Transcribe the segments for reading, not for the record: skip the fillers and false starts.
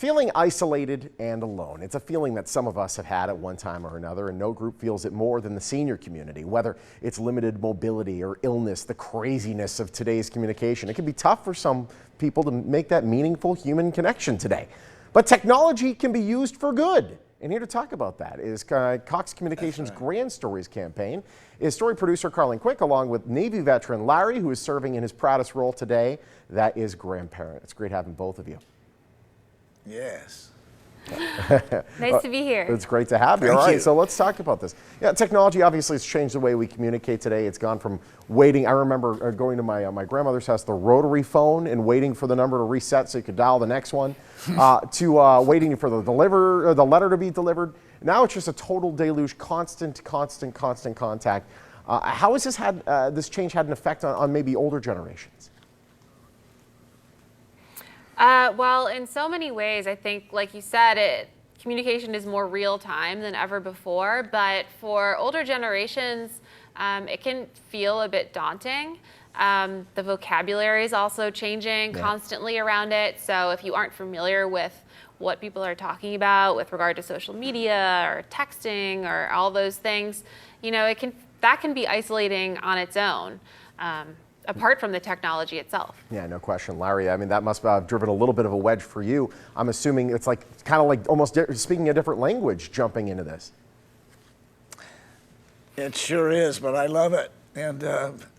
Feeling isolated and alone. It's a feeling that some of us have had at one time or another, and no group feels it more than the senior community. Whether it's limited mobility or illness, the craziness of today's communication, it can be tough for some people to make that meaningful human connection today. But technology can be used for good. And here to talk about that is Cox Communications' Grandstories campaign is story producer Carlin Quick, along with Navy veteran Larry, who is serving in his proudest role today. That is grandparent. It's great having both of you. Yes. Nice to be here. It's great to have you. Thank All right, you. so let's talk about this. Yeah, technology obviously has changed the way we communicate today. It's gone from waiting. I remember going to my grandmother's house, the rotary phone, and waiting for the number to reset so you could dial the next one, to waiting for the letter to be delivered. Now it's just a total deluge, constant contact. How has this change had an effect on maybe older generations? Well, in so many ways, I think, like you said, communication is more real time than ever before. But for older generations, it can feel a bit daunting. The vocabulary is also changing constantly around it. So if you aren't familiar with what people are talking about with regard to social media or texting or all those things, that can be isolating on its own. Apart from the technology itself. Yeah, no question. Larry, I mean, that must have driven a little bit of a wedge for you. I'm assuming it's kind of like almost speaking a different language jumping into this. It sure is, but I love it. And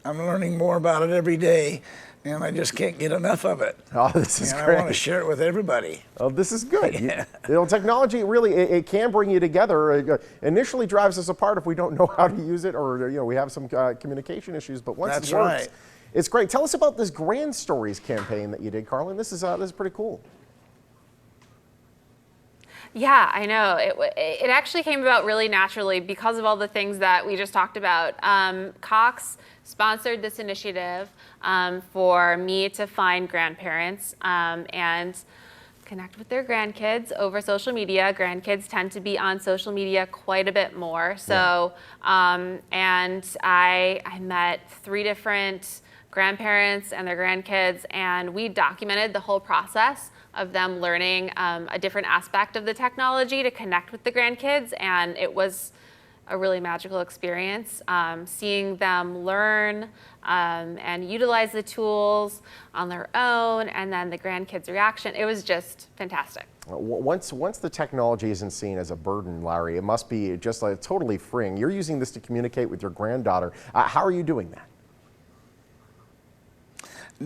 I'm learning more about it every day, and I just can't get enough of it. Oh, this is and great. I want to share it with everybody. Oh, this is good. Yeah. Technology really, it can bring you together. It initially drives us apart if we don't know how to use it, or we have some communication issues, but once That's it works, right. It's great. Tell us about this Grandstories campaign that you did, Carlin. This is pretty cool. Yeah, I know. It actually came about really naturally because of all the things that we just talked about. Cox sponsored this initiative for me to find grandparents and connect with their grandkids over social media. Grandkids tend to be on social media quite a bit more. So, and I met 3 different grandparents and their grandkids, and we documented the whole process of them learning a different aspect of the technology to connect with the grandkids, and it was a really magical experience, seeing them learn and utilize the tools on their own, and then the grandkids' reaction. It was just fantastic. Once the technology isn't seen as a burden, Larry, it must be just totally freeing. You're using this to communicate with your granddaughter. How are you doing that?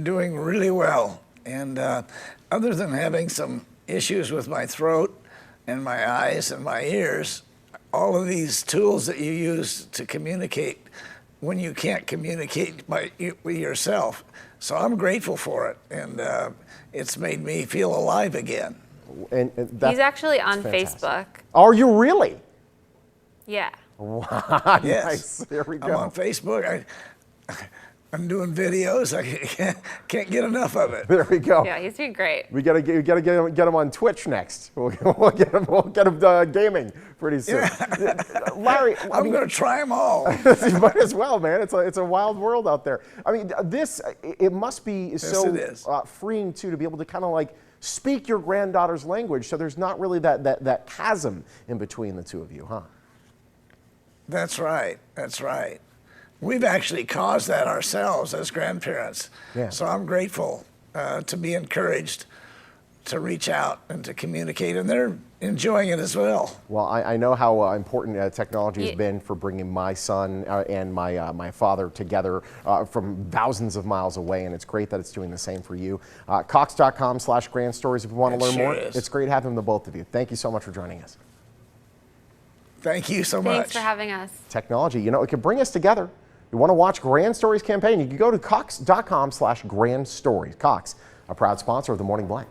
Doing really well. And other than having some issues with my throat and my eyes and my ears, all of these tools that you use to communicate when you can't communicate with yourself. So I'm grateful for it, and it's made me feel alive again. And He's actually on fantastic. Facebook. Are you really? Yeah. Wow, Yes. nice. There we go. I'm on Facebook. I'm doing videos. I can't get enough of it. There we go. Yeah, he's doing great. We gotta get him on Twitch next. We'll get him gaming pretty soon. Yeah. Larry, I'm going to try them all. You might as well, man. It's a wild world out there. I mean, it must be Yes, so it is. freeing too, to be able to kind of speak your granddaughter's language. So there's not really that chasm in between the two of you, huh? That's right. That's right. We've actually caused that ourselves as grandparents. Yeah. So I'm grateful to be encouraged to reach out and to communicate, and they're enjoying it as well. Well, I know how important technology has been for bringing my son and my father together from thousands of miles away, and it's great that it's doing the same for you. Cox.com/grandstories if you want to learn more. Is. It's great having the both of you. Thank you so much for joining us. Thank you so much. Thanks for having us. Technology, it can bring us together. You want to watch Grandstories campaign, you can go to Cox.com/grandstories. Cox, a proud sponsor of the Morning Blank.